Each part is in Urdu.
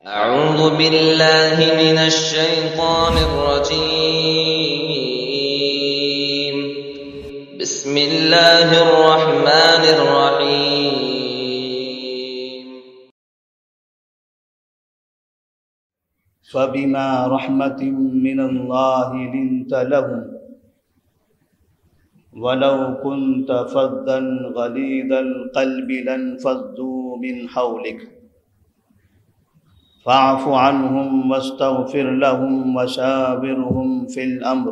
أعوذ بالله من الشيطان الرجيم. بسم الله الرحمن الرحيم. فبما رحمة من الله لنت لهم ولو كنت فظا غليظ القلب لانفضوا من حولك فاعف عنهم واستغفر لهم وشاورهم في الأمر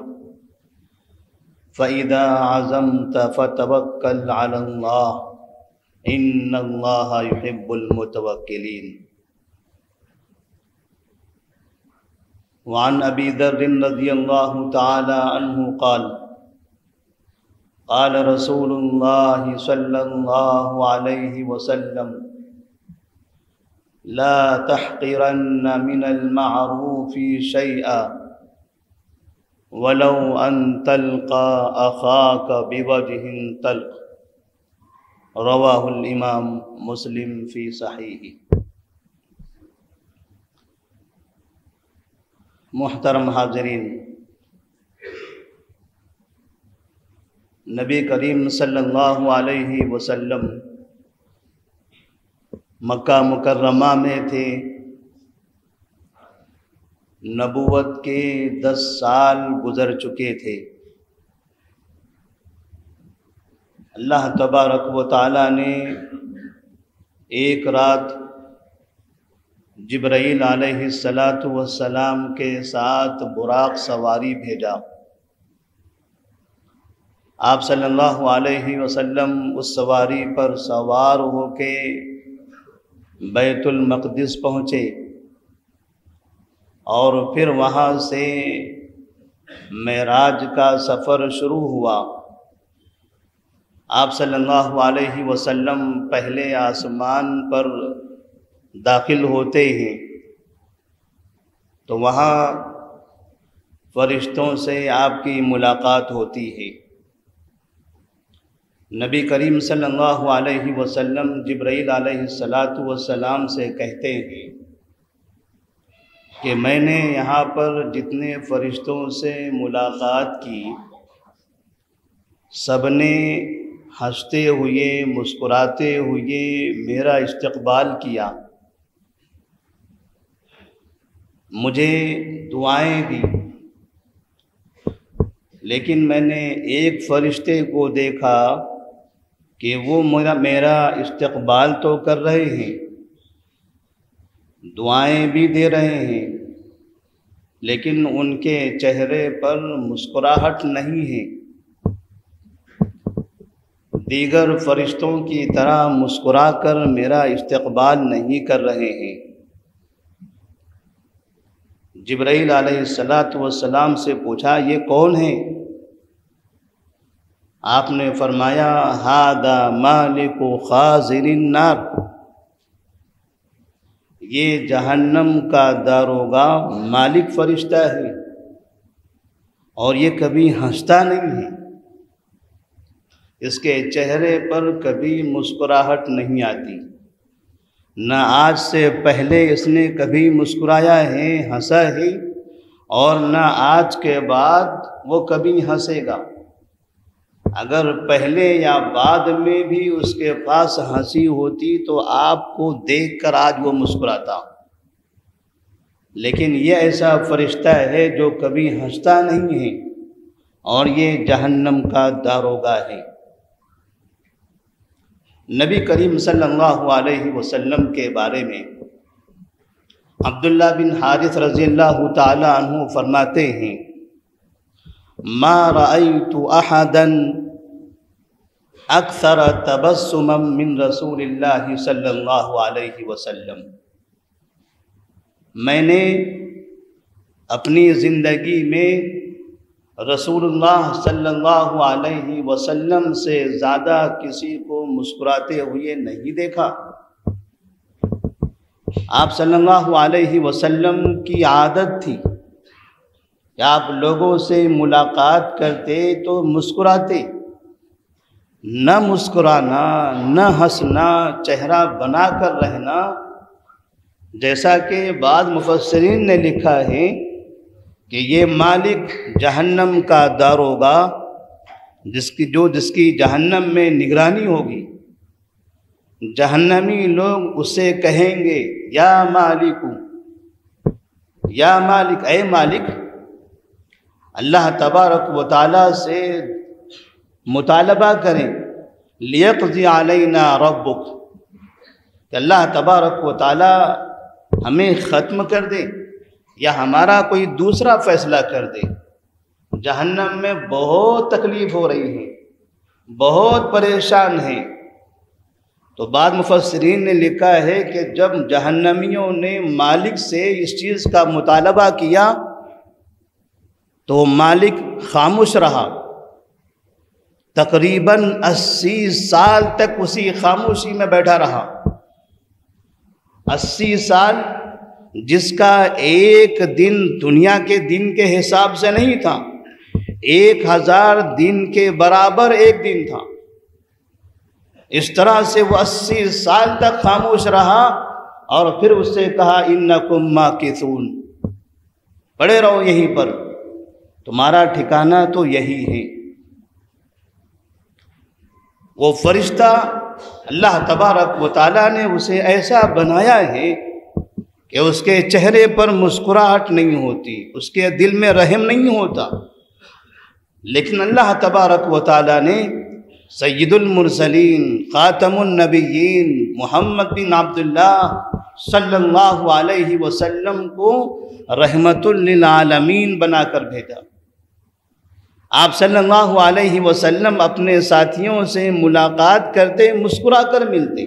فإذا عزمت فتوكل على الله إن الله يحب المتوكلين. وعن أبي ذر رضي الله تعالى عنه قال قال رسول الله صلى الله عليه وسلم لا تحقرن من المعروف شيئا ولو أن تلقى أخاك بوجه طلق. رواه الإمام مسلم في صحيحه. محترم حاضرین، نبی کریم صلی اللہ علیہ وسلم مکہ مکرمہ میں تھے. نبوت کے 10 سال گزر چکے تھے. اللہ تبارک و تعالی نے ایک رات جبرائیل علیہ السلام کے ساتھ براق سواری بھیجا. آپ صلی اللہ علیہ وسلم اس سواری پر سوار ہو کے بیت المقدس پہنچے اور پھر وہاں سے معراج کا سفر شروع ہوا. آپ صلی اللہ علیہ وسلم پہلے آسمان پر داخل ہوتے ہیں تو وہاں فرشتوں سے آپ کی ملاقات ہوتی ہے. نبی کریم صلی اللہ علیہ وسلم جبرائیل علیہ السلام سے کہتے ہیں کہ میں نے یہاں پر جتنے فرشتوں سے ملاقات کی سب نے ہنستے ہوئے مسکراتے ہوئے میرا استقبال کیا، مجھے دعائیں دی، لیکن میں نے ایک فرشتے کو دیکھا کہ وہ میرا استقبال تو کر رہے ہیں، دعائیں بھی دے رہے ہیں، لیکن ان کے چہرے پر مسکراہٹ نہیں ہے. دیگر فرشتوں کی طرح مسکرا کر میرا استقبال نہیں کر رہے ہیں. جبرائیل علیہ السلام سے پوچھا یہ کون ہے؟ آپ نے فرمایا ھذا مالک خازن النار، یہ جہنم کا داروغہ مالک فرشتہ ہے اور یہ کبھی ہنستا نہیں ہے، اس کے چہرے پر کبھی مسکراہٹ نہیں آتی. نہ آج سے پہلے اس نے کبھی مسکرایا ہے، ہنسا ہے، اور نہ آج کے بعد وہ کبھی ہنسے گا. اگر پہلے یا بعد میں بھی اس کے پاس ہنسی ہوتی تو آپ کو دیکھ کر آج وہ مسکراتا، لیکن یہ ایسا فرشتہ ہے جو کبھی ہنستا نہیں ہے اور یہ جہنم کا داروغہ ہے. نبی کریم صلی اللہ علیہ وسلم کے بارے میں عبداللہ بن حارث رضی اللہ تعالی عنہ فرماتے ہیں ما رأیت احدا اکثر تبسما من رسول اللہ صلی اللہ علیہ وسلم. میں نے اپنی زندگی میں رسول اللہ صلی اللہ علیہ وسلم سے زیادہ کسی کو مسکراتے ہوئے نہیں دیکھا. آپ صلی اللہ علیہ وسلم کی عادت تھی کہ آپ لوگوں سے ملاقات کرتے تو مسکراتے. نہ مسکرانا، نہ ہنسنا، چہرہ بنا کر رہنا جیسا کہ بعض مفسرین نے لکھا ہے کہ یہ مالک جہنم کا داروغہ جس کی جہنم میں نگرانی ہوگی، جہنمی لوگ اسے کہیں گے یا مالک، یا مالک، اے مالک۔ اللہ تبارک و تعالیٰ سے مطالبہ کریں لیقضی علینا ربک، کہ اللہ تبارک و تعالیٰ ہمیں ختم کر دے یا ہمارا کوئی دوسرا فیصلہ کر دے۔ جہنم میں بہت تکلیف ہو رہی ہے، بہت پریشان ہیں۔ تو بعض مفسرین نے لکھا ہے کہ جب جہنمیوں نے مالک سے اس چیز کا مطالبہ کیا تو مالک خاموش رہا، تقریباً 80 سال تک اسی خاموشی میں بیٹھا رہا۔ 80 سال، جس کا ایک دن دنیا کے دن کے حساب سے نہیں تھا، 1000 دن کے برابر ایک دن تھا۔ اس طرح سے وہ 80 سال تک خاموش رہا اور پھر اس سے کہا انکم ماکثون، پڑے رہو یہیں پر، تمہارا ٹھکانہ تو یہی ہے۔ وہ فرشتہ اللہ تبارک و تعالیٰ نے اسے ایسا بنایا ہے کہ اس کے چہرے پر مسکراہٹ نہیں ہوتی، اس کے دل میں رحم نہیں ہوتا، لیکن اللہ تبارک و تعالیٰ نے سید المرسلین خاتم النبیین محمد بن عبداللہ صلی اللہ علیہ وسلم کو رحمت للعالمین بنا کر بھیجا۔ آپ صلی اللہ علیہ وسلم اپنے ساتھیوں سے ملاقات کرتے مسکرا کر ملتے،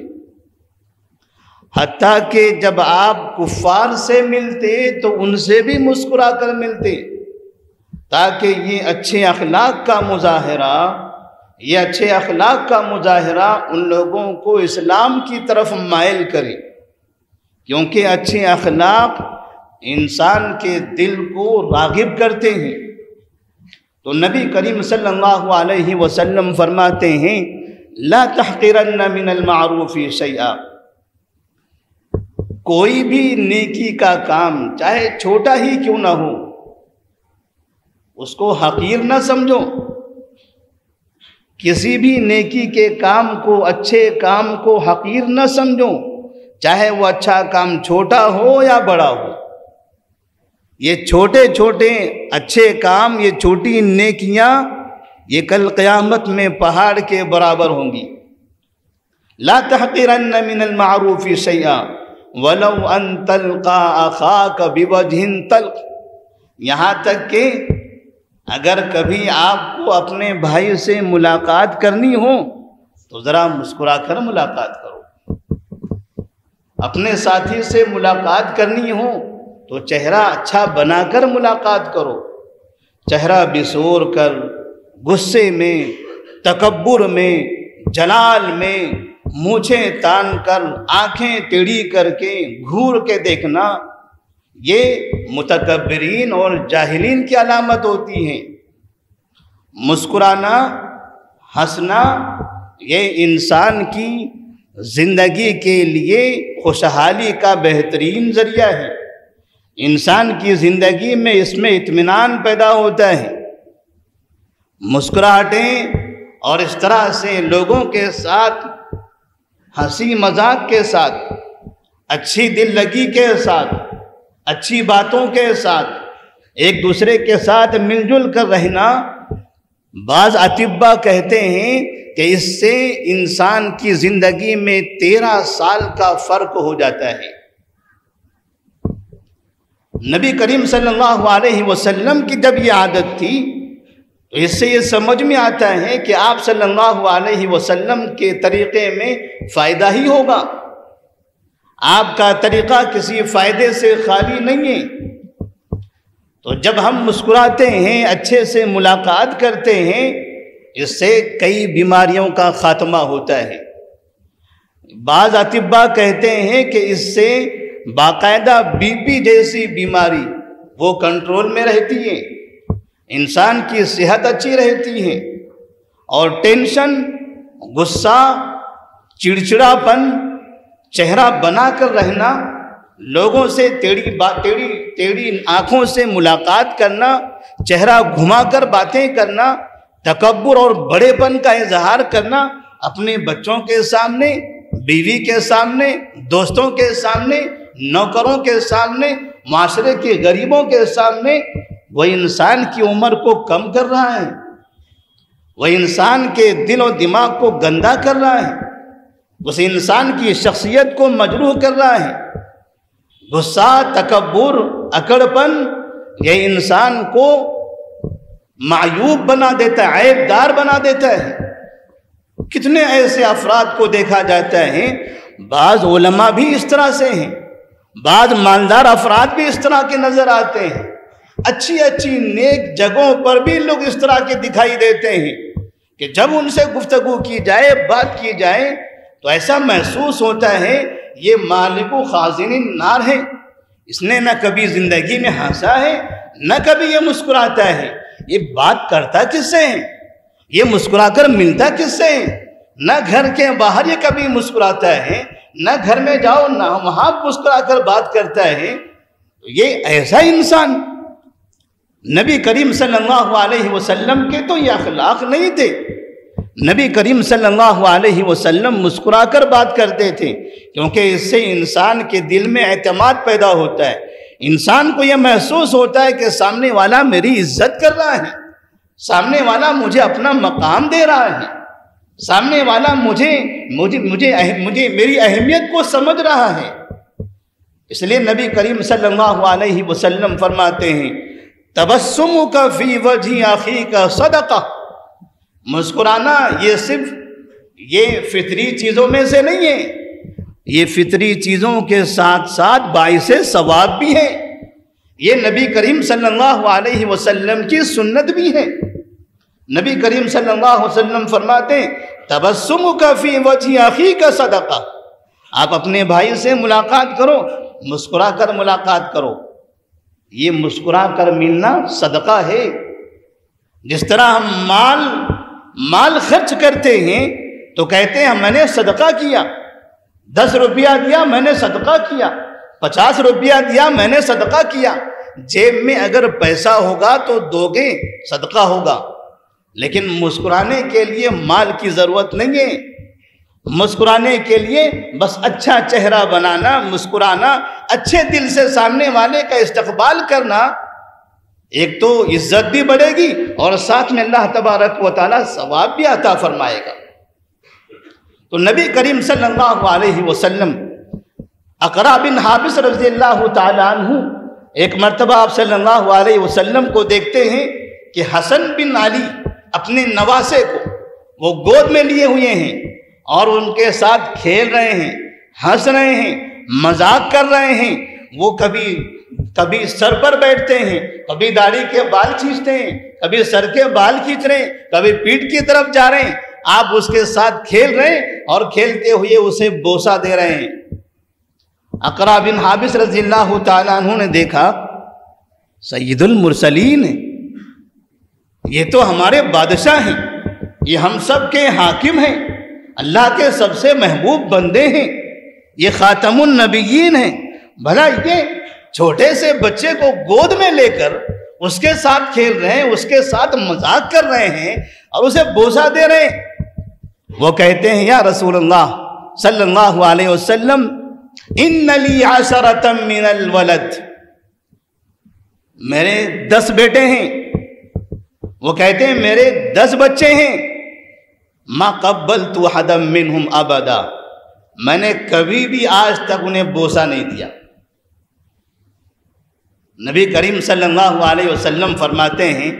حتیٰ کہ جب آپ کفار سے ملتے تو ان سے بھی مسکرا کر ملتے، تاکہ یہ اچھے اخلاق کا مظاہرہ ان لوگوں کو اسلام کی طرف مائل کرے، کیونکہ اچھے اخلاق انسان کے دل کو راغب کرتے ہیں۔ تو نبی کریم صلی اللہ علیہ وسلم فرماتے ہیں لا تحقرن من المعروف شیئا، کوئی بھی نیکی کا کام چاہے چھوٹا ہی کیوں نہ ہو اس کو حقیر نہ سمجھو، کسی بھی نیکی کے کام کو، اچھے کام کو حقیر نہ سمجھو، چاہے وہ اچھا کام چھوٹا ہو یا بڑا ہو۔ یہ چھوٹے چھوٹے اچھے کام، یہ چھوٹی نیکیاں، یہ کل قیامت میں پہاڑ کے برابر ہوں گی۔ لا تحقرن من المعروف شیئا ولو ان تلقى اخاك بوجه طلق، یہاں تک کہ اگر کبھی آپ کو اپنے بھائی سے ملاقات کرنی ہو تو ذرا مسکرا کر ملاقات کرو، اپنے ساتھی سے ملاقات کرنی ہو تو چہرہ اچھا بنا کر ملاقات کرو، چہرہ بسور کر، غصے میں، تکبر میں، جلال میں، مونچھیں تان کر، آنکھیں ٹیڑھی کر کے، گھور کے دیکھنا، یہ متکبرین اور جاہلین کی علامت ہوتی ہیں۔ مسکرانا، ہنسنا، یہ انسان کی زندگی کے لیے خوشحالی کا بہترین ذریعہ ہے۔ انسان کی زندگی میں اس میں اطمینان پیدا ہوتا ہے۔ مسکراہٹیں اور اس طرح سے لوگوں کے ساتھ ہنسی مذاق کے ساتھ، اچھی دل لگی کے ساتھ، اچھی باتوں کے ساتھ، ایک دوسرے کے ساتھ مل جل کر رہنا، بعض اطباء کہتے ہیں کہ اس سے انسان کی زندگی میں 13 سال کا فرق ہو جاتا ہے۔ نبی کریم صلی اللہ علیہ وسلم کی جب یہ عادت تھی تو اس سے یہ سمجھ میں آتا ہے کہ آپ صلی اللہ علیہ وسلم کے طریقے میں فائدہ ہی ہوگا، آپ کا طریقہ کسی فائدے سے خالی نہیں ہے۔ تو جب ہم مسکراتے ہیں، اچھے سے ملاقات کرتے ہیں، اس سے کئی بیماریوں کا خاتمہ ہوتا ہے۔ بعض اطباء کہتے ہیں کہ اس سے باقاعدہ بی پی جیسی بیماری وہ کنٹرول میں رہتی ہے، انسان کی صحت اچھی رہتی ہے، اور ٹینشن، غصہ، چڑچڑاپن، چہرہ بنا کر رہنا، لوگوں سے ٹیڑھی آنکھوں سے ملاقات کرنا، چہرہ گھما کر باتیں کرنا، تکبر اور بڑے پن کا اظہار کرنا، اپنے بچوں کے سامنے، بیوی کے سامنے، دوستوں کے سامنے، نوکروں کے سامنے، معاشرے کے غریبوں کے سامنے، وہ انسان کی عمر کو کم کر رہا ہے، وہ انسان کے دل و دماغ کو گندا کر رہا ہے، اس انسان کی شخصیت کو مجروح کر رہا ہے۔ غصہ، تکبر، اکڑپن یہ انسان کو معیوب بنا دیتا ہے، عیب دار بنا دیتا ہے۔ کتنے ایسے افراد کو دیکھا جاتا ہے، بعض علماء بھی اس طرح سے ہیں، بعض مالدار افراد بھی اس طرح کے نظر آتے ہیں، اچھی اچھی نیک جگہوں پر بھی لوگ اس طرح کے دکھائی دیتے ہیں کہ جب ان سے گفتگو کی جائے، بات کی جائے تو ایسا محسوس ہوتا ہے یہ مالک و خازن النار ہے، اس نے نہ کبھی زندگی میں ہنسا ہے، نہ کبھی یہ مسکراتا ہے، یہ بات کرتا کس سے ہے، یہ مسکرا کر ملتا کس سے ہے، نہ گھر کے باہر یہ کبھی مسکراتا ہے، نہ گھر میں جاؤ نہ وہاں مسکرا کر بات کرتا ہے۔ یہ ایسا انسان نبی کریم صلی اللہ علیہ وسلم کے تو یہ اخلاق نہیں تھے۔ نبی کریم صلی اللہ علیہ وسلم مسکرا کر بات کرتے تھے، کیونکہ اس سے انسان کے دل میں اعتماد پیدا ہوتا ہے، انسان کو یہ محسوس ہوتا ہے کہ سامنے والا میری عزت کر رہا ہے، سامنے والا مجھے اپنا مقام دے رہا ہے، سامنے والا میری اہمیت کو سمجھ رہا ہے۔ اس لیے نبی کریم صلی اللہ علیہ وسلم فرماتے ہیں تبسمک فی وجہ اخیک صدقہ، مسکرانا یہ صرف یہ فطری چیزوں میں سے نہیں ہے، یہ فطری چیزوں کے ساتھ ساتھ باعث ثواب بھی ہے، یہ نبی کریم صلی اللہ علیہ وسلم کی سنت بھی ہے۔ نبی کریم صلی اللہ علیہ وسلم فرماتے ہیں تبسمک فی وجہ اخیک صدقہ، آپ اپنے بھائی سے ملاقات کرو، مسکرا کر ملاقات کرو، یہ مسکرا کر ملنا صدقہ ہے۔ جس طرح ہم مال خرچ کرتے ہیں تو کہتے ہیں میں نے صدقہ کیا، 10 روپیہ دیا میں نے صدقہ کیا، 50 روپیہ دیا میں نے صدقہ کیا۔ جیب میں اگر پیسہ ہوگا تو دو گے صدقہ ہوگا، لیکن مسکرانے کے لیے مال کی ضرورت نہیں ہے، مسکرانے کے لیے بس اچھا چہرہ بنانا، مسکرانا، اچھے دل سے سامنے والے کا استقبال کرنا، ایک تو عزت بھی بڑھے گی اور ساتھ میں اللہ تبارک و تعالیٰ ثواب بھی عطا فرمائے گا۔ تو نبی کریم صلی اللہ علیہ وسلم اقرا بن حابس رضی اللہ تعالیٰ عنہ ایک مرتبہ آپ صلی اللہ علیہ وسلم کو دیکھتے ہیں کہ حسن بن علی اپنے نواسے کو وہ گود میں لیے ہوئے ہیں اور ان کے ساتھ کھیل رہے ہیں، ہنس رہے ہیں، مذاق کر رہے ہیں۔ وہ کبھی سر پر بیٹھتے ہیں، کبھی داڑھی کے بال کھینچتے ہیں، کبھی سر کے بال کھینچ رہے ہیں، کبھی پیٹھ کی طرف جا رہے ہیں، آپ اس کے ساتھ کھیل رہے ہیں اور کھیلتے ہوئے اسے بوسہ دے رہے ہیں۔ اقرا بن حابس رضی اللہ تعالیٰ عنہ نے دیکھا سید المرسلین ہیں، یہ تو ہمارے بادشاہ ہیں، یہ ہم سب کے حاکم ہیں، اللہ کے سب سے محبوب بندے ہیں، یہ خاتم النبیین ہیں، بھلا یہ چھوٹے سے بچے کو گود میں لے کر اس کے ساتھ کھیل رہے ہیں، اس کے ساتھ مذاق کر رہے ہیں اور اسے بوسہ دے رہے ہیں۔ وہ کہتے ہیں یا رسول اللہ صلی اللہ علیہ وسلم ان لی عشرۃ من الولد، میرے 10 بیٹے ہیں، وہ کہتے ہیں میرے 10 بچے ہیں، ما قبلت احدا منہم ابدا، میں نے کبھی بھی آج تک انہیں بوسہ نہیں دیا۔ نبی کریم صلی اللہ علیہ وسلم فرماتے ہیں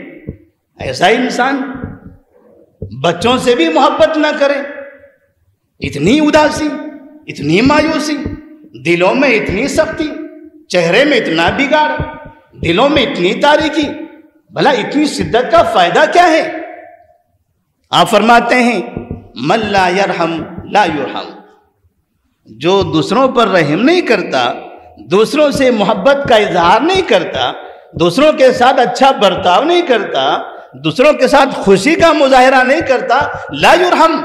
ایسا انسان بچوں سے بھی محبت نہ کرے، اتنی اداسی، اتنی مایوسی، دلوں میں اتنی سختی، چہرے میں اتنا بگاڑ، دلوں میں اتنی تاریکی، بھلا اتنی شدت کا فائدہ کیا ہے؟ آپ فرماتے ہیں من لا یرحم لا یرحم، جو دوسروں پر رحم نہیں کرتا، دوسروں سے محبت کا اظہار نہیں کرتا، دوسروں کے ساتھ اچھا برتاؤ نہیں کرتا، دوسروں کے ساتھ خوشی کا مظاہرہ نہیں کرتا، لا یرحم،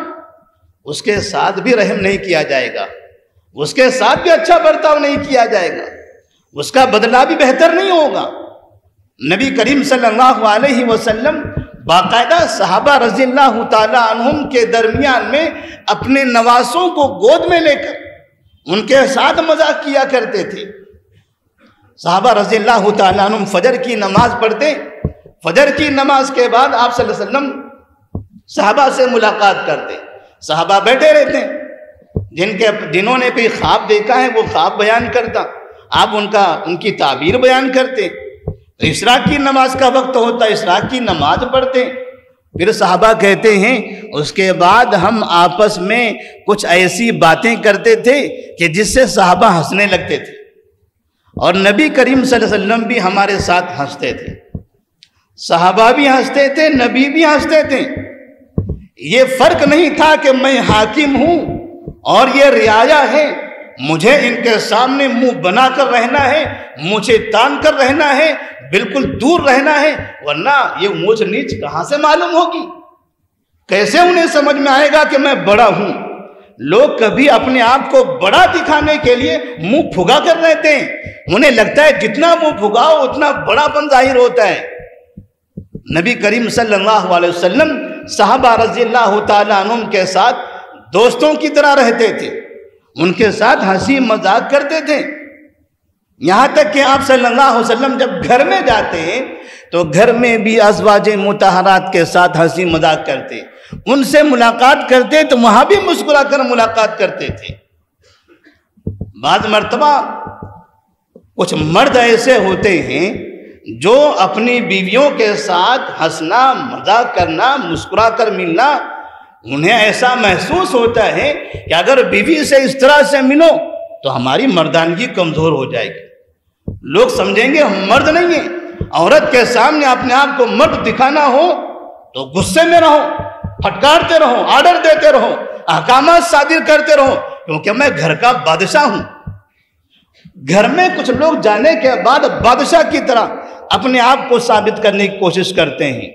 اس کے ساتھ بھی رحم نہیں کیا جائے گا۔ اس کے ساتھ بھی اچھا برتاؤ نہیں کیا جائے گا، اس کا بدلہ بھی بہتر نہیں ہوگا۔ نبی کریم صلی اللہ علیہ وسلم باقاعدہ صحابہ رضی اللہ تعالی عنہم کے درمیان میں اپنے نواسوں کو گود میں لے کر ان کے ساتھ مذاق کیا کرتے تھے۔ صحابہ رضی اللہ تعالی عنہم فجر کی نماز پڑھتے، فجر کی نماز کے بعد آپ صلی اللہ علیہ وسلم صحابہ سے ملاقات کرتے، صحابہ بیٹھے رہتے، جنہوں نے کوئی خواب دیکھا ہے وہ خواب بیان کرتا، آپ ان کی تعبیر بیان کرتے۔ اشراق کی نماز کا وقت ہوتا، اشراق کی نماز پڑھتے، پھر صحابہ کہتے ہیں اس کے بعد ہم آپس میں کچھ ایسی باتیں کرتے تھے کہ جس سے صحابہ ہنسنے لگتے تھے، اور نبی کریم صلی اللہ علیہ وسلم بھی ہمارے ساتھ ہنستے تھے، صحابہ بھی ہنستے تھے، نبی بھی ہنستے تھے۔ یہ فرق نہیں تھا کہ میں حاکم ہوں اور یہ رعایا ہے، مجھے ان کے سامنے منہ بنا کر رہنا ہے، مجھے تان کر رہنا ہے، بالکل دور رہنا ہے، ورنہ یہ اونچ نیچ کہاں سے معلوم ہوگی؟ کیسے انہیں سمجھ میں آئے گا کہ میں بڑا ہوں؟ لوگ کبھی اپنے آپ کو بڑا دکھانے کے لیے منہ پھگا کر رہتے ہیں، انہیں لگتا ہے جتنا منہ پھگاؤ اتنا بڑا پن ظاہر ہوتا ہے۔ نبی کریم صلی اللہ علیہ وسلم صحابہ رضی اللہ تعالی عنہم کے ساتھ دوستوں کی طرح رہتے تھے، ان کے ساتھ ہنسی مذاق کرتے تھے، یہاں تک کہ آپ صلی اللہ علیہ وسلم جب گھر میں جاتے ہیں تو گھر میں بھی ازواج مطہرات کے ساتھ ہنسی مذاق کرتے، ان سے ملاقات کرتے تو وہاں بھی مسکرا کر ملاقات کرتے تھے۔ بعض مرتبہ کچھ مرد ایسے ہوتے ہیں جو اپنی بیویوں کے ساتھ ہنسنا، مذاق کرنا، مسکرا کر ملنا، انہیں ایسا محسوس ہوتا ہے کہ اگر بیوی سے اس طرح سے ملو تو ہماری مردانگی کمزور ہو جائے گی، لوگ سمجھیں گے ہم مرد نہیں ہیں۔ عورت کے سامنے اپنے آپ کو مرد دکھانا ہو تو غصے میں رہو، پھٹکارتے رہو، آرڈر دیتے رہو، احکامات صادر کرتے رہو، کیونکہ میں گھر کا بادشاہ ہوں۔ گھر میں کچھ لوگ جانے کے بعد بادشاہ کی طرح اپنے آپ کو ثابت کرنے کی کوشش کرتے ہیں،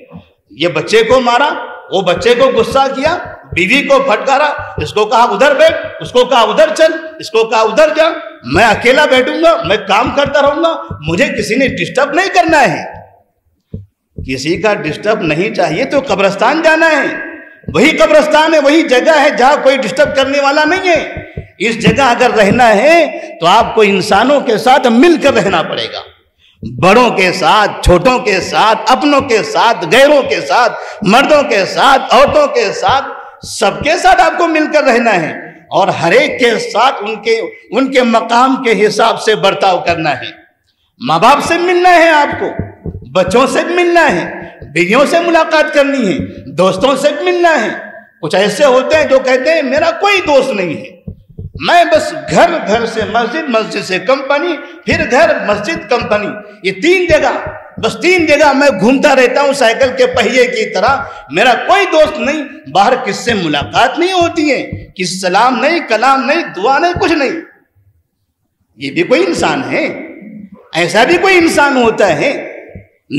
یہ بچے کو مارا، وہ بچے کو غصہ کیا، بیوی کو پھٹکارا، اس کو کہا ادھر بیٹھ، اس کو کہا ادھر چل، اس کو کہا ادھر جا، میں اکیلا بیٹھوں گا، میں کام کرتا رہوں گا، مجھے کسی نے ڈسٹرب نہیں کرنا ہے۔ کسی کا ڈسٹرب نہیں چاہیے تو قبرستان جانا ہے، وہی قبرستان ہے، وہی جگہ ہے جہاں کوئی ڈسٹرب کرنے والا نہیں ہے۔ اس جگہ اگر رہنا ہے تو آپ کو انسانوں کے ساتھ مل کر رہنا پڑے گا، بڑوں کے ساتھ، چھوٹوں کے ساتھ، اپنوں کے ساتھ، غیروں کے ساتھ، مردوں کے ساتھ، عورتوں کے ساتھ، سب کے ساتھ آپ کو مل کر رہنا ہے، اور ہر ایک کے ساتھ ان کے مقام کے حساب سے برتاؤ کرنا ہے۔ ماں باپ سے ملنا ہے، آپ کو بچوں سے ملنا ہے، بیویوں سے ملاقات کرنی ہے، دوستوں سے ملنا ہے۔ کچھ ایسے ہوتے ہیں جو کہتے ہیں میرا کوئی دوست نہیں ہے، میں بس گھر سے مسجد، مسجد سے کمپنی، پھر گھر، مسجد، کمپنی، یہ تین جگہ میں گھومتا رہتا ہوں سائیکل کے پہیے کی طرح، میرا کوئی دوست نہیں، باہر کس سے ملاقات نہیں ہوتی ہے، کس سلام نہیں، کلام نہیں، دعا نہیں، کچھ نہیں۔ یہ بھی کوئی انسان ہے؟ ایسا بھی کوئی انسان ہوتا ہے؟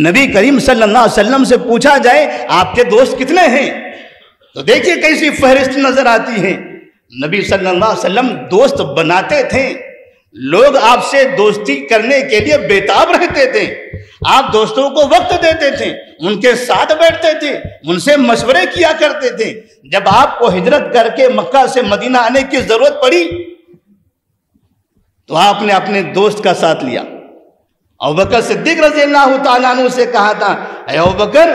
نبی کریم صلی اللہ علیہ وسلم سے پوچھا جائے آپ کے دوست کتنے ہیں تو دیکھیے کیسی فہرست نظر آتی ہے۔ نبی صلی اللہ علیہ وسلم دوست بناتے تھے، لوگ آپ سے دوستی کرنے کے لیے بےتاب رہتے تھے، آپ دوستوں کو وقت دیتے تھے، ان کے ساتھ بیٹھتے تھے، ان سے مشورے کیا کرتے تھے۔ جب آپ کو ہجرت کر کے مکہ سے مدینہ آنے کی ضرورت پڑی تو آپ نے اپنے دوست کا ساتھ لیا۔ ابوبکر صدیق رضی اللہ تعالیٰ عنہ سے کہا تھا اے ابوبکر،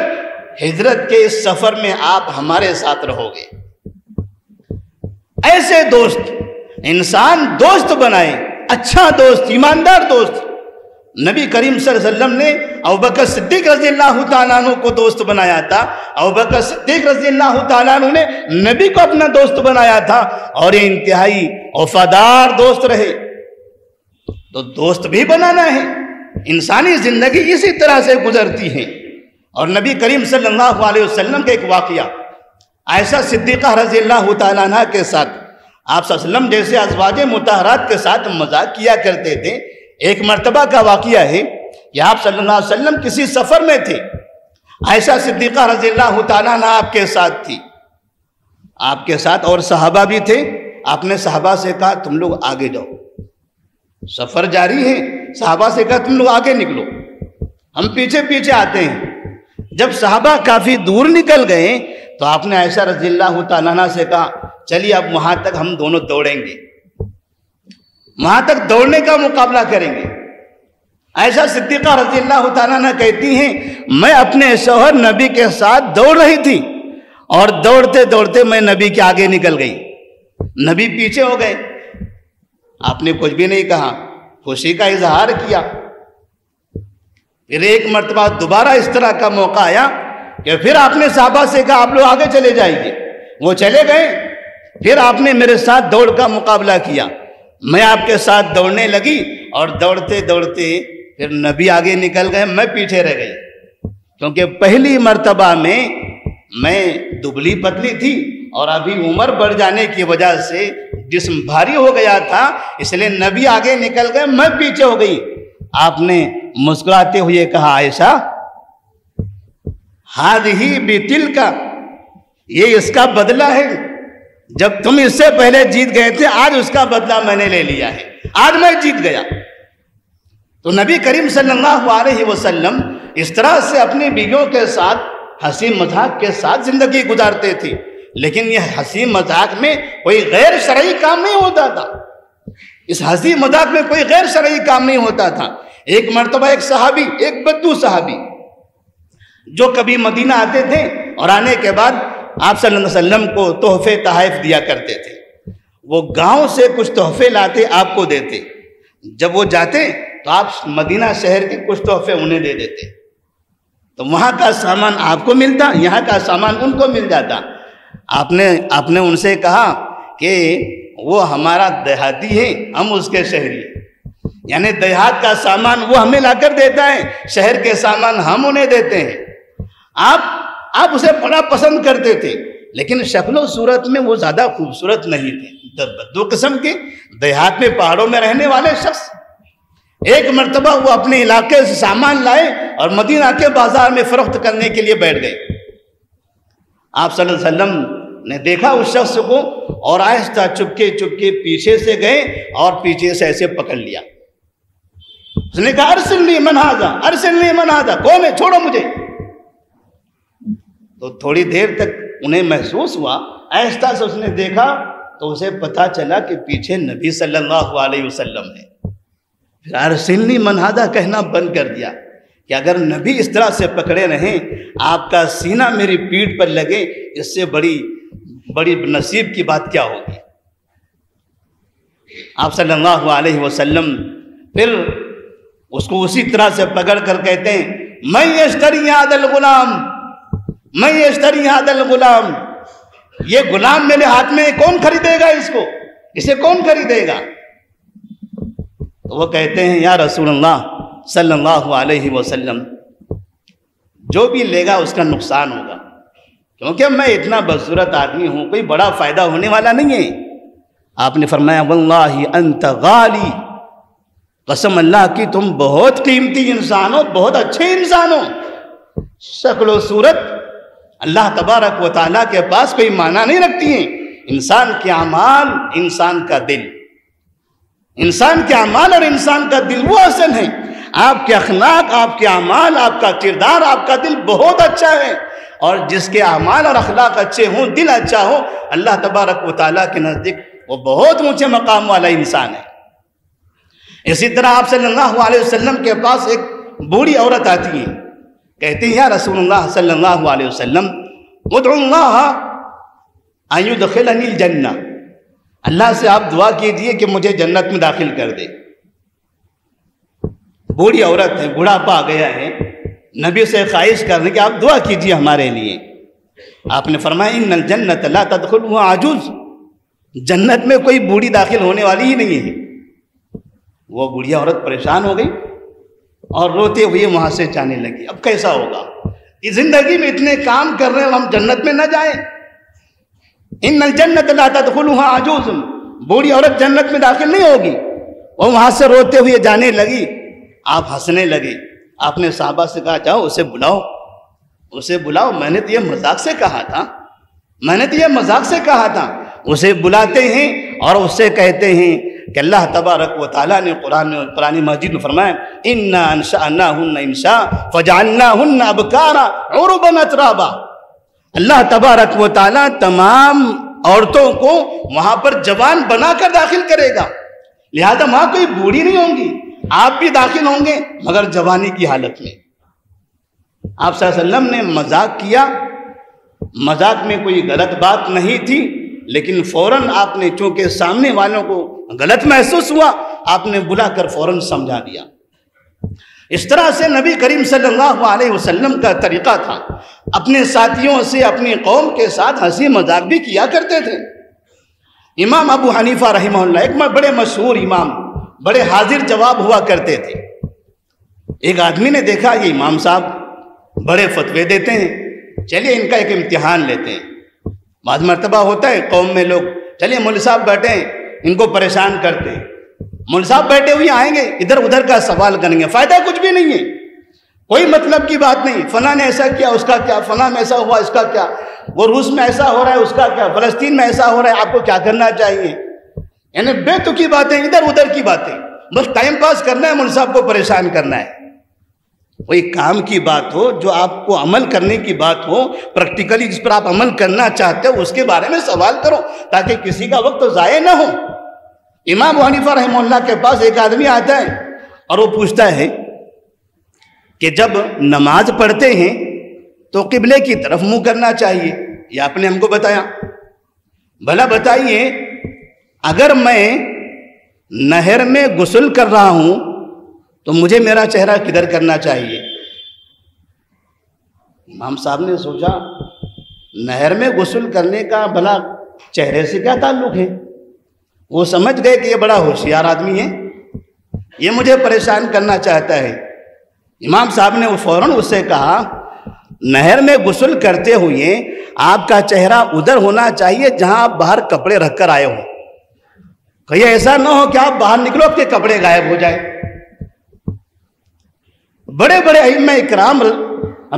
ہجرت کے اس سفر میں آپ ہمارے ساتھ رہو گے۔ ایسے دوست انسان دوست بنائے، اچھا دوست، ایماندار دوست۔ نبی کریم صلی اللہ علیہ وسلم نے ابوبکر صدیق رضی اللہ تعالیٰ عنہ کو دوست بنایا تھا، ابوبکر صدیق رضی اللہ تعالیٰ عنہ نے نبی کو اپنا دوست بنایا تھا، اور یہ انتہائی وفادار دوست رہے۔ تو دوست بھی بنانا ہے، انسانی زندگی اسی طرح سے گزرتی ہے۔ اور نبی کریم صلی اللہ علیہ وسلم کا ایک واقعہ عائشہ صدیقہ رضی اللہ تعالیٰ عنہ کے ساتھ، آپ صلی اللہ علیہ وسلم جیسے ازواج مطہرات کے ساتھ مذاق کیا کرتے تھے، ایک مرتبہ کا واقعہ ہے کہ آپ صلی اللہ علیہ وسلم کسی سفر میں تھے، عائشہ صدیقہ رضی اللہ تعالیٰ عنہ آپ کے ساتھ تھی، آپ کے ساتھ اور صحابہ بھی تھے، آپ نے صحابہ سے کہا تم لوگ آگے جاؤ، سفر جاری ہے، صحابہ سے کہا تم لوگ آگے نکلو، ہم پیچھے پیچھے آتے ہیں۔ جب صحابہ کافی دور نکل گئے تو آپ نے عائشہ رضی اللہ تعالیٰ عنہا سے کہا چلیے اب وہاں تک ہم دونوں دوڑیں گے، وہاں تک دوڑنے کا مقابلہ کریں گے۔ عائشہ صدیقہ رضی اللہ تعالیٰ عنہ کہتی ہیں میں اپنے شوہر نبی کے ساتھ دوڑ رہی تھی اور دوڑتے دوڑتے میں نبی کے آگے نکل گئی، نبی پیچھے ہو گئے۔ آپ نے کچھ بھی نہیں کہا، خوشی کا اظہار کیا۔ پھر ایک مرتبہ دوبارہ اس طرح کا موقع آیا کہ پھر آپ نے صحابہ سے کہا آپ لوگ آگے چلے جائیے، وہ چلے گئے۔ پھر آپ نے میرے ساتھ دوڑ کا مقابلہ کیا، میں آپ کے ساتھ دوڑنے لگی اور دوڑتے دوڑتے پھر نبی آگے نکل گئے، میں پیچھے رہ گئی، کیونکہ پہلی مرتبہ میں دبلی پتلی تھی اور ابھی عمر بڑھ جانے کی وجہ سے جسم بھاری ہو گیا تھا، اس لیے نبی آگے نکل گئے، میں پیچھے ہو گئی۔ آپ نے مسکراتے ہوئے کہا عائشہ ہذہ بتلک، یہ اس کا بدلہ ہے، جب تم اس سے پہلے جیت گئے تھے آج اس کا بدلہ میں نے لے لیا ہے، آج میں جیت گیا۔ تو نبی کریم صلی اللہ علیہ وسلم اس طرح سے اپنی بیویوں کے ساتھ ہنسی مذاق کے ساتھ زندگی گزارتے تھے، لیکن یہ ہنسی مذاق میں کوئی غیر شرعی کام نہیں ہوتا تھا، اس ہنسی مذاق میں کوئی غیر شرعی کام نہیں ہوتا تھا۔ ایک مرتبہ ایک صحابی، ایک بدو صحابی جو کبھی مدینہ آتے تھے اور آنے کے بعد آپ صلی اللہ علیہ وسلم کو تحفے تحائف دیا کرتے تھے، وہ گاؤں سے کچھ تحفے لاتے آپ کو دیتے، جب وہ جاتے تو آپ مدینہ شہر کے کچھ تحفے انہیں دے دیتے، تو وہاں کا سامان آپ کو ملتا، یہاں کا سامان ان کو مل جاتا۔ آپ نے ان سے کہا کہ وہ ہمارا دیہاتی ہے، ہم اس کے شہری، یعنی دیہات کا سامان وہ ہمیں لا کر دیتا ہے، شہر کے سامان ہم انہیں دیتے ہیں۔ آپ اسے بڑا پسند کرتے تھے، لیکن شکل و صورت میں وہ زیادہ خوبصورت نہیں تھے، دو قسم کے دیہات میں پہاڑوں میں رہنے والے شخص۔ ایک مرتبہ وہ اپنے علاقے سے سامان لائے اور مدینہ کے بازار میں فروخت کرنے کے لیے بیٹھ گئے۔ آپ صلی اللہ علیہ وسلم نے دیکھا اس شخص کو اور آہستہ چپکے چپکے پیچھے سے گئے اور پیچھے سے ایسے پکڑ لیا۔ اس نے کہا ارسلنی من ھذا، ارسلنی من ھذا، کون ہے، چھوڑو مجھے۔ تو تھوڑی دیر تک انہیں محسوس ہوا، آہستہ سے اس نے دیکھا تو اسے پتا چلا کہ پیچھے نبی صلی اللہ علیہ وسلم ہے۔ پھر ارسلنی من ھذا کہنا بند کر دیا کہ اگر نبی اس طرح سے پکڑے رہیں، آپ کا سینہ میری پیٹھ پر لگے، اس سے بڑی نصیب کی بات کیا ہوگی۔ آپ صلی اللہ علیہ وسلم پھر اس کو اسی طرح سے پکڑ کر کہتے ہیں میں یشتری ھذا الغلام، میں یشتری ھذا الغلام، یہ غلام میرے ہاتھ میں، کون خریدے گا اس کو، اسے کون خریدے گا؟ تو وہ کہتے ہیں یا رسول اللہ صلی اللہ علیہ وسلم جو بھی لے گا اس کا نقصان ہوگا، کیونکہ میں اتنا بدصورت آدمی ہوں، کوئی بڑا فائدہ ہونے والا نہیں ہے۔ آپ نے فرمایا واللہ انت غالی، قسم اللہ کی تم بہت قیمتی انسان ہو، بہت اچھے انسان ہو۔ شکل و صورت اللہ تبارک و تعالیٰ کے پاس کوئی معنی نہیں رکھتی ہیں، انسان کے اعمال، انسان کا دل، انسان کے اعمال اور انسان کا دل وہ اصل ہے۔ آپ کے اخلاق، آپ کے اعمال، آپ کا کردار، آپ کا دل بہت اچھا ہے، اور جس کے اعمال اور اخلاق اچھے ہوں، دل اچھا ہو، اللہ تبارک و تعالیٰ کے نزدیک وہ بہت اونچے مقام والا انسان ہے۔ اسی طرح آپ صلی اللہ علیہ وسلم کے پاس ایک بوڑھی عورت آتی ہے، کہتے ہیں یا رسول اللہ صلی اللہ علیہ وسلم ادعو اللہ ان یدخلنی الجنہ، اللہ سے آپ دعا کیجئے کہ مجھے جنت میں داخل کر دے۔ بوڑھی عورت ہے، بڑھاپا آ گیا ہے، نبی سے خواہش کر رہے کہ آپ دعا کیجئے ہمارے لیے۔ آپ نے فرمایا ان الجنت لا تدخلها عجوز، جنت میں کوئی بوڑھی داخل ہونے والی ہی نہیں ہے۔ وہ بوڑھی عورت پریشان ہو گئی اور روتے ہوئے وہاں سے جانے لگی۔ اب کیسا ہوگا، اس زندگی میں اتنے کام کر رہے ہیں ہم جنت میں نہ جائیں؟ ان الجنت لا تدخلها عجوز، بوڑھی عورت جنت میں داخل نہیں ہوگی۔ وہ وہاں سے روتے ہوئے جانے لگی، آپ ہنسنے لگے۔ آپ نے صحابہ سے کہا جاؤ اسے بلاؤ، اسے بلاؤ، میں نے تو یہ مذاق سے کہا تھا، میں نے تو یہ مذاق سے کہا تھا۔ اسے بلاتے ہیں اور اس سے کہتے ہیں کہ اللہ تبارک و تعالیٰ نے قرآن مجید میں فرمایا اِنَّا أَنشَأْنَاهُنَّ إِنشَاءً فَجَعَلْنَاهُنَّ أَبْكَارًا عُرُبًا أَتْرَابًا۔ اللہ تبارک و تعالیٰ تمام عورتوں کو وہاں پر جوان بنا کر داخل کرے گا، لہذا وہاں کوئی بوڑھی نہیں ہوں گی، آپ بھی داخل ہوں گے مگر جوانی کی حالت میں۔ آپ صلی اللہ علیہ وسلم نے مذاق کیا، مذاق میں کوئی غلط بات نہیں تھی، لیکن فوراً آپ نے چونکہ سامنے والوں کو غلط محسوس ہوا، آپ نے بلا کر فوراً سمجھا دیا۔ اس طرح سے نبی کریم صلی اللہ علیہ وسلم کا طریقہ تھا، اپنے ساتھیوں سے اپنی قوم کے ساتھ ہنسی مذاق بھی کیا کرتے تھے۔ امام ابو حنیفہ رحمہ اللہ ایک بڑے مشہور امام، بڑے حاضر جواب ہوا کرتے تھے۔ ایک آدمی نے دیکھا یہ امام صاحب بڑے فتوے دیتے ہیں، چلیے ان کا ایک امتحان لیتے ہیں۔ بعض مرتبہ ہوتا ہے قوم میں لوگ چلیے مولوی صاحب بیٹھے ہیں، ان کو پریشان کرتے ہیں، مولوی صاحب بیٹھے ہوئے آئیں گے ادھر ادھر کا سوال کریں گے، فائدہ کچھ بھی نہیں ہے، کوئی مطلب کی بات نہیں، فلاں نے ایسا کیا اس کا کیا، فلاں میں ایسا ہوا اس کا کیا، وہ روس میں ایسا ہو رہا ہے اس کا کیا، فلسطین میں ایسا ہو رہا ہے آپ کو کیا کرنا چاہیے، یعنی بے تکی باتیں، ادھر ادھر کی باتیں، بس ٹائم پاس کرنا ہے، مولوی صاحب کو پریشان کرنا ہے۔ کوئی کام کی بات ہو، جو آپ کو عمل کرنے کی بات ہو، پریکٹیکلی جس پر آپ عمل کرنا چاہتے ہو اس کے بارے میں سوال کرو تاکہ کسی کا وقت ضائع نہ ہو۔ امام ابو حنیفہ رحمہ اللہ کے پاس ایک آدمی آتا ہے اور وہ پوچھتا ہے کہ جب نماز پڑھتے ہیں تو قبلے کی طرف منہ کرنا چاہیے، یہ آپ نے ہم کو بتایا، بھلا بتائیے اگر میں نہر میں غسل کر رہا ہوں تو مجھے میرا چہرہ کدھر کرنا چاہیے؟ امام صاحب نے سوچا نہر میں غسل کرنے کا بھلا چہرے سے کیا تعلق ہے؟ وہ سمجھ گئے کہ یہ بڑا ہوشیار آدمی ہے، یہ مجھے پریشان کرنا چاہتا ہے۔ امام صاحب نے فوراً اس سے کہا نہر میں غسل کرتے ہوئے آپ کا چہرہ ادھر ہونا چاہیے جہاں آپ باہر کپڑے رکھ کر آئے ہوں، کہیں ایسا نہ ہو کہ آپ باہر نکلو آپ کے کپڑے غائب ہو جائے۔ بڑے بڑے ائمہ اکرام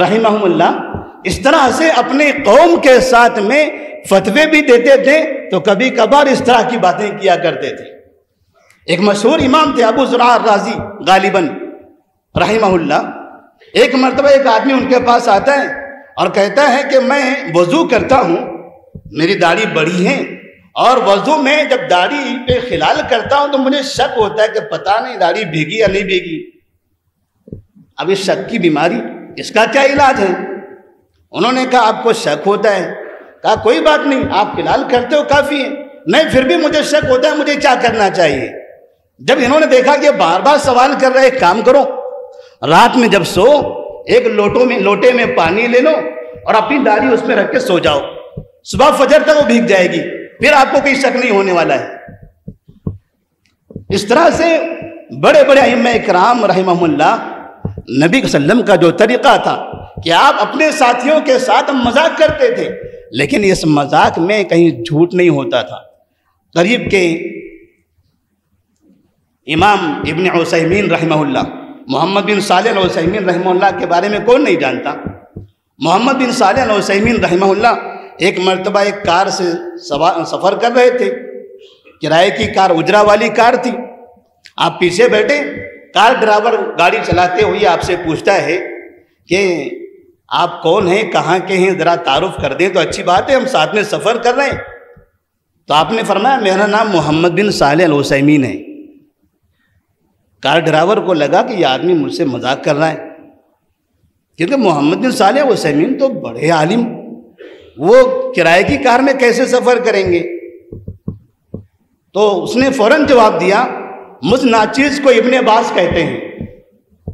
رحمہم اللہ اس طرح سے اپنے قوم کے ساتھ میں فتوے بھی دیتے تھے تو کبھی کبھار اس طرح کی باتیں کیا کرتے تھے۔ ایک مشہور امام تھے ابو زرع الرازی غالباً رحمہ اللہ، ایک مرتبہ ایک آدمی ان کے پاس آتا ہے اور کہتا ہے کہ میں وضو کرتا ہوں، میری داڑھی بڑی ہے اور وضو میں جب داڑھی پہ خلال کرتا ہوں تو مجھے شک ہوتا ہے کہ پتہ نہیں داڑھی بھیگی یا نہیں بھیگی۔ اب اس شک کی بیماری اس کا کیا علاج ہے؟ انہوں نے کہا آپ کو شک ہوتا ہے، کہا کوئی بات نہیں، آپ خلال کرتے ہو کافی ہے، نہیں پھر بھی مجھے شک ہوتا ہے، مجھے کیا کرنا چاہیے؟ جب انہوں نے دیکھا کہ بار بار سوال کر رہے، ایک کام کرو، رات میں جب سو ایک لوٹے میں پانی لے لو اور اپنی داڑھی اس میں رکھ کے سو جاؤ، صبح فجر تک وہ بھیگ جائے گی، پھر آپ کو کوئی شک نہیں ہونے والا ہے۔ اس طرح سے بڑے بڑے ائمہ اکرام رحمہم اللہ نبی صلی اللہ علیہ وسلم کا جو طریقہ تھا کہ آپ اپنے ساتھیوں کے ساتھ مذاق کرتے تھے، لیکن اس مذاق میں کہیں جھوٹ نہیں ہوتا تھا۔ قریب کے امام ابن عثیمین رحمہ اللہ، محمد بن صالح العثیمین رحمہ اللہ کے بارے میں کون نہیں جانتا؟ محمد بن صالح العثیمین رحمہ اللہ ایک مرتبہ ایک کار سے سفر کر رہے تھے، کرائے کی کار، اجرا والی کار تھی، آپ پیچھے بیٹھے، کار ڈرائیور گاڑی چلاتے ہوئے آپ سے پوچھتا ہے کہ آپ کون ہیں، کہاں کے ہیں، ذرا تعارف کر دیں تو اچھی بات ہے، ہم ساتھ میں سفر کر رہے ہیں۔ تو آپ نے فرمایا میرا نام محمد بن صالح العثیمین ہے۔ کار ڈرائیور کو لگا کہ یہ آدمی مجھ سے مذاق کر رہا ہے، کیونکہ محمد بن صالح العثیمین تو بڑے عالم، وہ کرائے کی کار میں کیسے سفر کریں گے؟ تو اس نے فوراً جواب دیا مجھ ناچیز کو ابن باز کہتے ہیں۔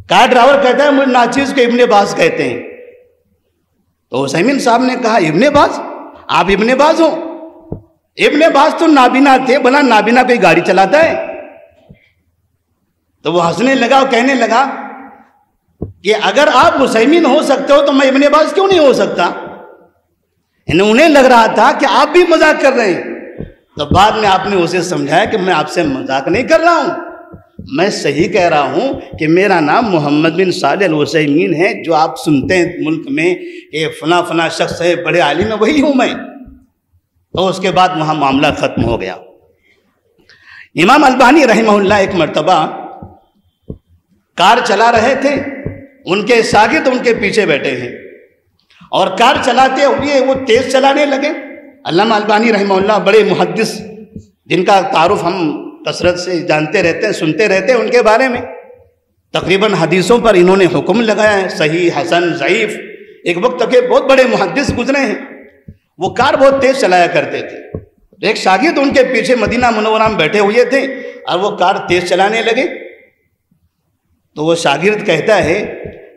کار ڈرائیور کہتا ہے مجھ ناچیز کو ابن باز کہتے ہیں۔ تو عثیمین صاحب نے کہا ابن باز، آپ ابن باز ہو؟ ابن باز تو نابینا تھے، بھلا نابینا کوئی گاڑی چلاتا ہے؟ تو وہ ہنسنے لگا اور کہنے لگا کہ اگر آپ عثیمین ہو سکتے ہو تو میں ابن باز کیوں نہیں ہو سکتا؟ انہیں لگ رہا تھا کہ آپ بھی مذاق کر رہے ہیں۔ تو بعد میں آپ نے اسے سمجھایا کہ میں آپ سے مذاق نہیں کر رہا ہوں، میں صحیح کہہ رہا ہوں کہ میرا نام محمد بن صالح العثیمین ہے، جو آپ سنتے ہیں ملک میں کہ فلاں فلاں شخص ہے، بڑے عالم ہے، وہی ہوں میں۔ تو اس کے بعد وہاں معاملہ ختم ہو گیا۔ امام البانی رحمہ اللہ ایک مرتبہ کار چلا رہے تھے، ان کے شاگرد ان کے پیچھے بیٹھے ہیں، اور کار چلاتے ہوئے وہ تیز چلانے لگے۔ علامہ البانی رحمہ اللہ بڑے محدث، جن کا تعارف ہم کثرت سے جانتے رہتے ہیں، سنتے رہتے ہیں ان کے بارے میں، تقریباً حدیثوں پر انہوں نے حکم لگایا ہے، صحیح، حسن، ضعیف، ایک وقت کے بہت بڑے محدث گزرے ہیں۔ وہ کار بہت تیز چلایا کرتے تھے، ایک شاگرد ان کے پیچھے مدینہ منورہ میں بیٹھے ہوئے تھے اور وہ کار تیز چلانے لگے، تو وہ شاگرد کہتا ہے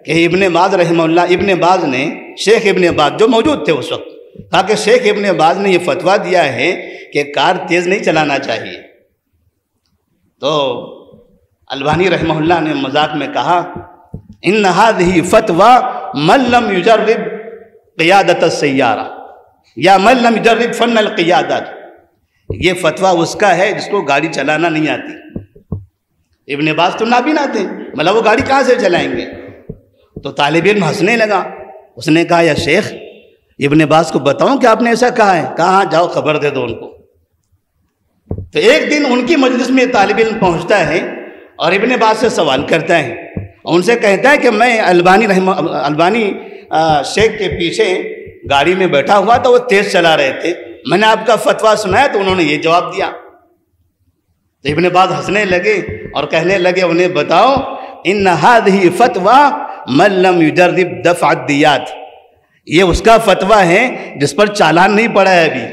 کہ ابن باز رحمہ اللہ، ابن باز نے، شیخ ابن باز جو موجود تھے اس وقت، کہا کہ شیخ ابن باز نے یہ فتویٰ دیا ہے کہ کار تیز نہیں چلانا چاہیے۔ تو البانی رحمہ اللہ نے مذاق میں کہا ان هذه فتوى من لم يجرب قیادت السیارہ یا من لم يجرب فن القیادت، یہ فتویٰ اس کا ہے جس کو گاڑی چلانا نہیں آتی۔ ابن باز تو نابینا تھے، مطلب وہ گاڑی کہاں سے چلائیں گے؟ تو طالب علم ہنسنے لگا، اس نے کہا یا شیخ ابن باز کو بتاؤں کہ آپ نے ایسا کہا ہے؟ کہا جاؤ خبر دے دو ان کو۔ تو ایک دن ان کی مجلس میں طالب علم پہنچتا ہے اور ابن باز سے سوال کرتا ہے، اور ان سے کہتا ہے کہ میں البانی شیخ کے پیچھے گاڑی میں بیٹھا ہوا تھا، وہ تیز چلا رہے تھے، میں نے آپ کا فتویٰ سنایا تو انہوں نے یہ جواب دیا۔ تو ابن باز ہنسنے لگے اور کہنے لگے انہیں بتاؤ ان هذه فتوى من لم يجرب دفع الدیات، یہ اس کا فتویٰ ہے جس پر چالان نہیں پڑا ہے ابھی،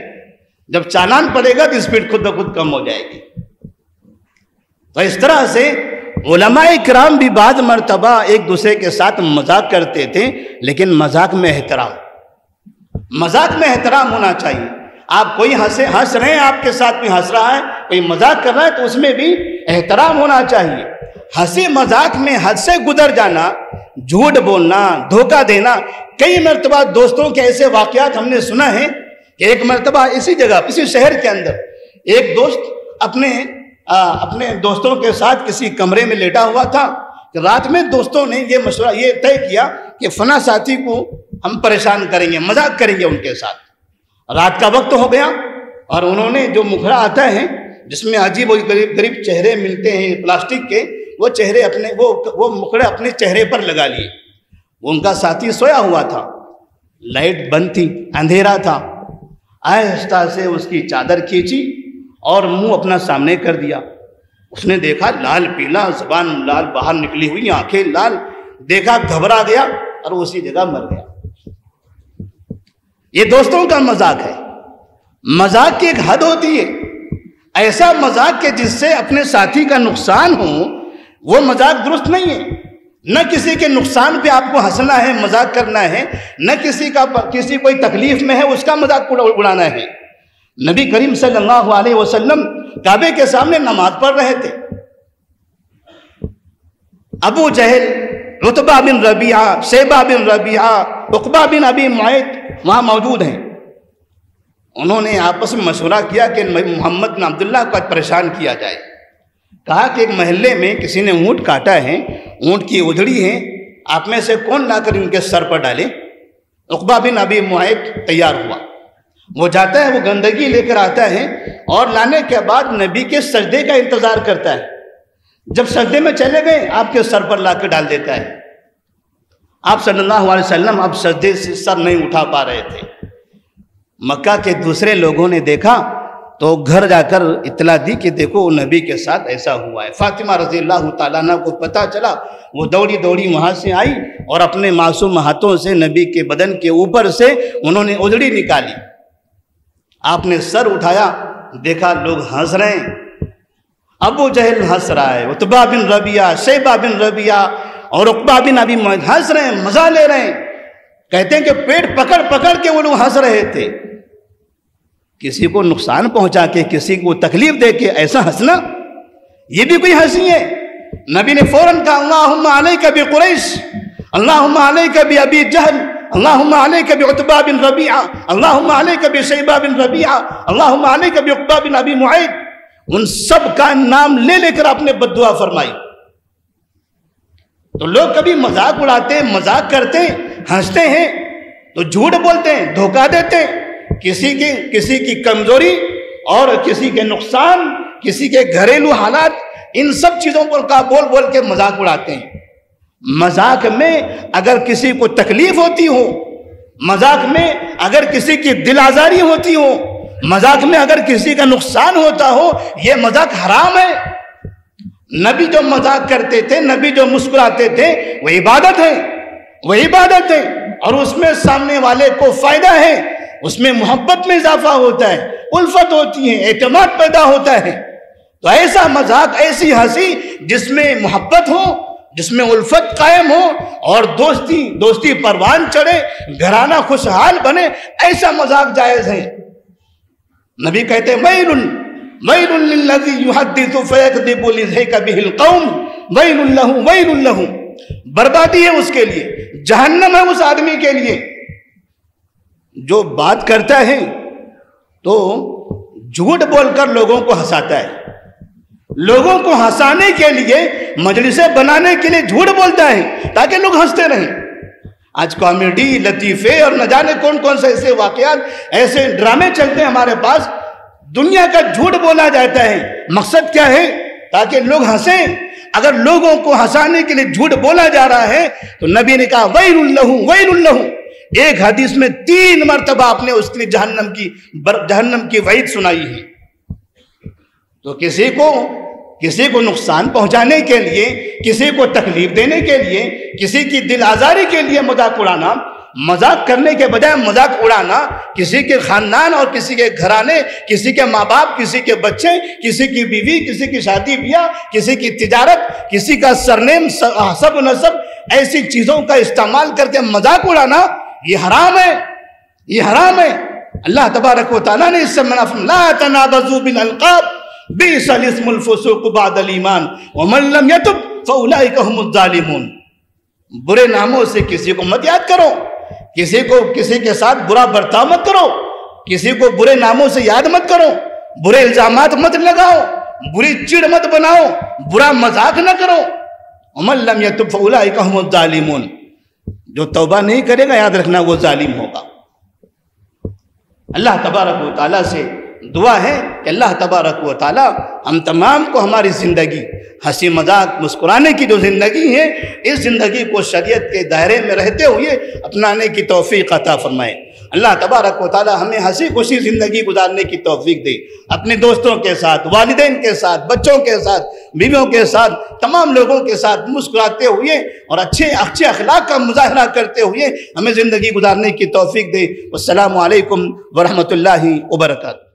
جب چالان پڑے گا تو اسپیڈ خود بخود کم ہو جائے گی۔ تو اس طرح سے علماء کرام بھی بعض مرتبہ ایک دوسرے کے ساتھ مذاق کرتے تھے، لیکن مذاق میں احترام ہونا چاہیے۔ آپ کوئی ہنس رہے ہیں، آپ کے ساتھ کوئی ہنس رہا ہے، کوئی مذاق کر رہا ہے تو اس میں بھی احترام ہونا چاہیے۔ ہنسی مذاق میں حد سے گزر جانا، جھوٹ بولنا، دھوکہ دینا، کئی مرتبہ دوستوں کے ایسے واقعات ہم نے سنا ہے کہ ایک مرتبہ اسی جگہ، اسی شہر کے اندر ایک دوست اپنے دوستوں کے ساتھ کسی کمرے میں لیٹا ہوا تھا کہ رات میں دوستوں نے یہ مشورہ یہ طے کیا کہ فلاں ساتھی کو ہم پریشان کریں گے، مذاق کریں گے ان کے ساتھ۔ رات کا وقت ہو گیا اور انہوں نے جو مکھڑا آتا ہے جس میں عجیب و غریب چہرے ملتے ہیں پلاسٹک کے، وہ چہرے وہ مکھڑے اپنے چہرے پر لگا لیے۔ ان کا ساتھی سویا ہوا تھا، لائٹ بند تھی، اندھیرا تھا، آہستہ سے اس کی چادر کھینچی اور منہ اپنا سامنے کر دیا۔ اس نے دیکھا لال پیلا، زبان لال باہر نکلی ہوئی، آنکھیں لال، دیکھا گھبرا گیا اور اسی جگہ مر گیا۔ یہ دوستوں کا مذاق ہے۔ مذاق کی ایک حد ہوتی ہے، ایسا مذاق کہ جس سے اپنے ساتھی کا نقصان ہو، وہ مذاق درست نہیں ہے۔ نہ کسی کے نقصان پہ آپ کو ہنسنا ہے، مذاق کرنا ہے، نہ کسی کوئی تکلیف میں ہے اس کا مذاق اڑانا ہے۔ نبی کریم صلی اللہ علیہ وسلم کعبے کے سامنے نماز پڑھ رہے تھے، ابو جہل، عتبہ بن ربیعہ، شیبہ بن ربیعہ، عقبہ بن ابی معیط وہاں موجود ہیں۔ انہوں نے آپس میں مشورہ کیا کہ محمد بن عبداللہ کو پریشان کیا جائے۔ کہا کہ ایک محلے میں کسی نے اونٹ کاٹا ہے، اونٹ کی اجڑی ہے، آپ میں سے کون لا کر ان کے سر پر ڈالے؟ عقبہ بن ابی معیط تیار ہوا، وہ جاتا ہے، وہ گندگی لے کر آتا ہے اور لانے کے بعد نبی کے سجدے کا انتظار کرتا ہے۔ جب سجدے میں چلے گئے آپ کے سر پر لا کر ڈال دیتا ہے۔ آپ صلی اللہ علیہ وسلم اب سجدے سے سر نہیں اٹھا پا رہے تھے۔ مکہ کے دوسرے لوگوں نے دیکھا تو گھر جا کر اطلاع دی کہ دیکھو نبی کے ساتھ ایسا ہوا ہے۔ فاطمہ رضی اللہ تعالیٰ عنہ کو پتہ چلا، وہ دوڑی وہاں سے آئی اور اپنے معصوم ہاتھوں سے نبی کے بدن کے اوپر سے انہوں نے اجڑی نکالی۔ آپ نے سر اٹھایا، دیکھا لوگ ہنس رہے ہیں، ابو جہل ہنس رہا ہے، عتبہ بن ربیعہ، شیبہ بن ربیعہ اور عقبہ بن ابی معیط ہنس رہے ہیں، مزہ لے رہے ہیں۔ کہتے ہیں کہ پیٹ پکڑ پکڑ کے وہ لوگ ہنس رہے تھے۔ کسی کو نقصان پہنچا کے، کسی کو تکلیف دے کے ایسا ہنسنا، یہ بھی کوئی ہنسی ہے؟ نبی نے فوراً کہا اللہم علیک بقریش، اللہم علیک بابی جہل، اللہم علیک بعتبہ بن ربیعہ، اللہم علیک بشیبہ بن ربیعہ، اللہم علیک بعقبہ بن ابی معیط۔ ان سب کا نام لے لے کر آپ نے بد دعا فرمائی۔ تو لوگ کبھی مذاق اڑاتے ہیں، مذاق کرتے ہیں، ہنستے ہیں تو جھوٹ بولتے ہیں، دھوکہ دیتے ہیں، کسی کی کمزوری اور کسی کے نقصان کسی کے گھریلو حالات، ان سب چیزوں پر کا بول بول کے مذاق اڑاتے ہیں۔ مذاق میں اگر کسی کو تکلیف ہوتی ہو، مذاق میں اگر کسی کی دل آزاری ہوتی ہو، مذاق میں اگر کسی کا نقصان ہوتا ہو، یہ مذاق حرام ہے۔ نبی جو مذاق کرتے تھے، نبی جو مسکراتے تھے، وہ عبادت ہے، وہ عبادت ہے، اور اس میں سامنے والے کو فائدہ ہے، اس میں محبت میں اضافہ ہوتا ہے، الفت ہوتی ہے، اعتماد پیدا ہوتا ہے۔ تو ایسا مذاق، ایسی ہنسی جس میں محبت ہو، جس میں الفت قائم ہو اور دوستی پروان چڑھے، گھرانہ خوشحال بنے، ایسا مذاق جائز ہے۔ نبی کہتے ہیں وَيْلٌ لِلَّذِي يُحَدِّثُ فَيَكْذِبُ لِيُضْحِكَ بِهِ الْقَوْمُ وَيْلٌ لَهُ بربادی ہے اس کے لیے، جہنم ہے اس آدمی کے لیے جو بات کرتا ہے تو جھوٹ بول کر لوگوں کو ہنساتا ہے، لوگوں کو ہنسانے کے لیے، مجلسیں بنانے کے لیے جھوٹ بولتا ہے تاکہ لوگ ہنستے رہیں۔ آج کامیڈی، لطیفے اور نہ جانے کون کون سے ایسے واقعات، ایسے ڈرامے چلتے ہیں ہمارے پاس، دنیا کا جھوٹ بولا جاتا ہے۔ مقصد کیا ہے؟ تاکہ لوگ ہنسیں۔ اگر لوگوں کو ہنسانے کے لیے جھوٹ بولا جا رہا ہے تو نبی نے کہا وَيْلٌ لَهُ وَيْلٌ لَهُ، ایک حدیث میں 3 مرتبہ آپ نے اس کے لیے جہنم کی وعید سنائی ہے۔ تو کسی کو نقصان پہنچانے کے لیے، کسی کو تکلیف دینے کے لیے، کسی کی دل آزاری کے لیے مذاق اڑانا، مذاق کرنے کے بجائے مذاق اڑانا، کسی کے خاندان اور کسی کے گھرانے، کسی کے ماں باپ، کسی کے بچے، کسی کی بیوی، کسی کی شادی بیاہ، کسی کی تجارت، کسی کا سرنیم، حسب و نسب، ایسی چیزوں کا استعمال کر کے مذاق اڑانا، یہ حرام ہے، یہ حرام ہے۔ اللہ تبارک و تعالیٰ نے اس سے منع فرمایا لا تنابزوا بالالقاب بئس الاسم الفسوق بعد الایمان ومن لم یتب فاولئک هم الظالمون۔ برے ناموں سے کسی کو مت یاد کرو، کسی کے ساتھ برا برتاؤ مت کرو، کسی کو برے ناموں سے یاد مت کرو، برے الزامات مت لگاؤ، بری چڑ مت بناؤ، برا مذاق نہ کرو۔ ومن لم یتب فاولئک هم الظالمون، جو توبہ نہیں کرے گا یاد رکھنا وہ ظالم ہوگا۔ اللہ تبارک و تعالیٰ سے دعا ہے کہ اللہ تبارک و تعالیٰ ہم تمام کو ہماری زندگی، ہنسی مذاق مسکرانے کی جو زندگی ہے، اس زندگی کو شریعت کے دائرے میں رہتے ہوئے اپنانے کی توفیق عطا فرمائے۔ اللہ تبارک و تعالیٰ ہمیں ہنسی خوشی زندگی گزارنے کی توفیق دے، اپنے دوستوں کے ساتھ، والدین کے ساتھ، بچوں کے ساتھ، بیویوں کے ساتھ، تمام لوگوں کے ساتھ مسکراتے ہوئے اور اچھے اخلاق کا مظاہرہ کرتے ہوئے ہمیں زندگی گزارنے کی توفیق دے۔ والسلام علیکم ورحمۃ اللہ وبرکاتہ۔